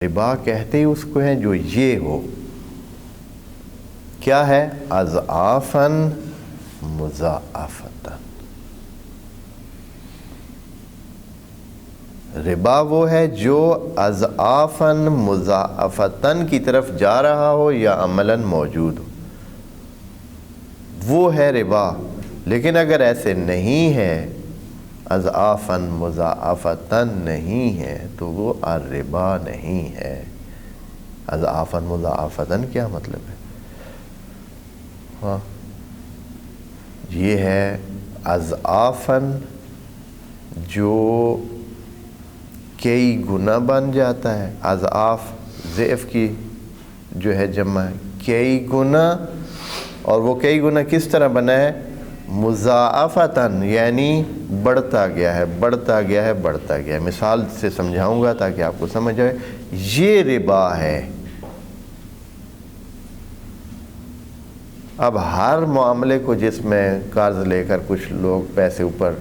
ربا کہتے ہی اس کو ہیں جو یہ ہو، کیا ہے؟ اضعافاً مضاعفتاً۔ ربا وہ ہے جو اضعافاً مضاعفتاً کی طرف جا رہا ہو یا عملاً موجود ہو، وہ ہے ربا۔ لیکن اگر ایسے نہیں ہے، اضعافاً مضاعفتاً نہیں ہے، تو وہ الربا نہیں ہے۔ اضعافاً مضاعفتاً کیا مطلب ہے؟ ہاں، یہ ہے اضعافاً جو کئی گنا بن جاتا ہے۔ اضعاف ضعف کی جو ہے جمع ہے، کئی گنا، اور وہ کئی گنا کس طرح بنا ہے؟ مضاعفتاً، یعنی بڑھتا گیا ہے، بڑھتا گیا ہے، بڑھتا گیا ہے۔ مثال سے سمجھاؤں گا تاکہ آپ کو سمجھ آئے۔ یہ ربا ہے۔ اب ہر معاملے کو جس میں قرض لے کر کچھ لوگ پیسے اوپر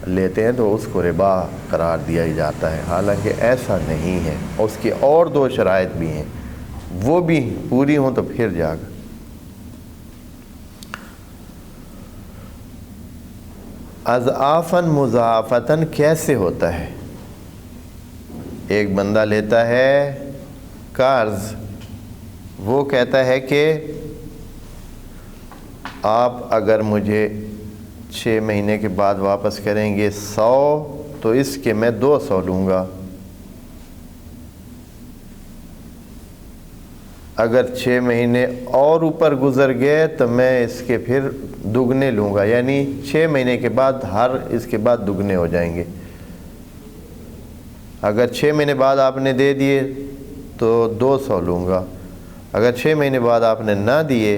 لیتے ہیں تو اس کو ربا قرار دیا جاتا ہے، حالانکہ ایسا نہیں ہے۔ اس کی اور دو شرائط بھی ہیں، وہ بھی پوری ہوں تو پھر جا کر۔ اضعافاً مضاعفتاً کیسے ہوتا ہے؟ ایک بندہ لیتا ہے قرض، وہ کہتا ہے کہ آپ اگر مجھے 6 مہینے کے بعد واپس کریں گے 100 تو اس کے میں 200 لوں گا، اگر 6 مہینے اور اوپر گزر گئے تو میں اس کے پھر دگنے لوں گا، یعنی 6 مہینے کے بعد ہر اس کے بعد دگنے ہو جائیں گے۔ اگر 6 مہینے بعد آپ نے دے دیے تو 200 لوں گا، اگر 6 مہینے بعد آپ نے نہ دیے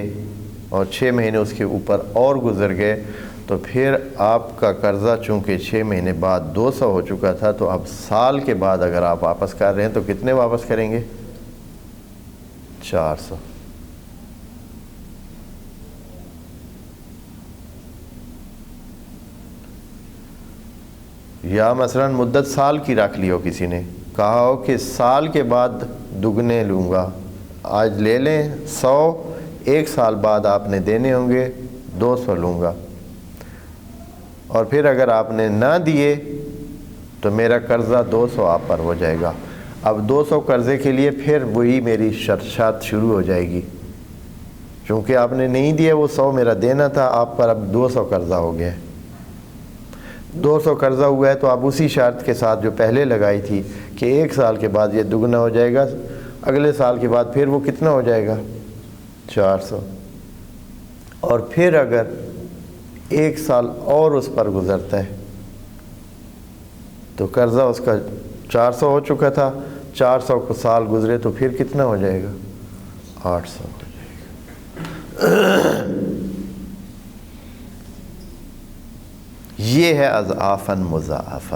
اور 6 مہینے اس کے اوپر اور گزر گئے تو پھر آپ کا قرضہ چونکہ 6 مہینے بعد 200 ہو چکا تھا، تو اب سال کے بعد اگر آپ واپس کر رہے ہیں تو کتنے واپس کریں گے؟ 400۔ یا مثلا مدت سال کی رکھ لی ہو، کسی نے کہا ہو کہ سال کے بعد دگنے لوں گا، آج لے لیں 100، 1 سال بعد آپ نے دینے ہوں گے 200 لوں گا، اور پھر اگر آپ نے نہ دیے تو میرا قرضہ 200 آپ پر ہو جائے گا۔ اب 200 قرضے کے لیے پھر وہی میری شرط شروع ہو جائے گی، چونکہ آپ نے نہیں دیا، وہ 100 میرا دینا تھا، آپ پر اب 200 قرضہ ہو گیا ہے۔ 200 قرضہ ہوا ہے تو آپ اسی شرط کے ساتھ جو پہلے لگائی تھی کہ 1 سال کے بعد یہ دگنا ہو جائے گا، اگلے سال کے بعد پھر وہ کتنا ہو جائے گا؟ 400۔ اور پھر اگر 1 سال اور اس پر گزرتا ہے تو قرضہ اس کا 400 ہو چکا تھا، 400 کو سال گزرے تو پھر کتنا ہو جائے گا؟ 800 ہو جائے گا۔ یہ ہے اضعافاً مضاعفہ۔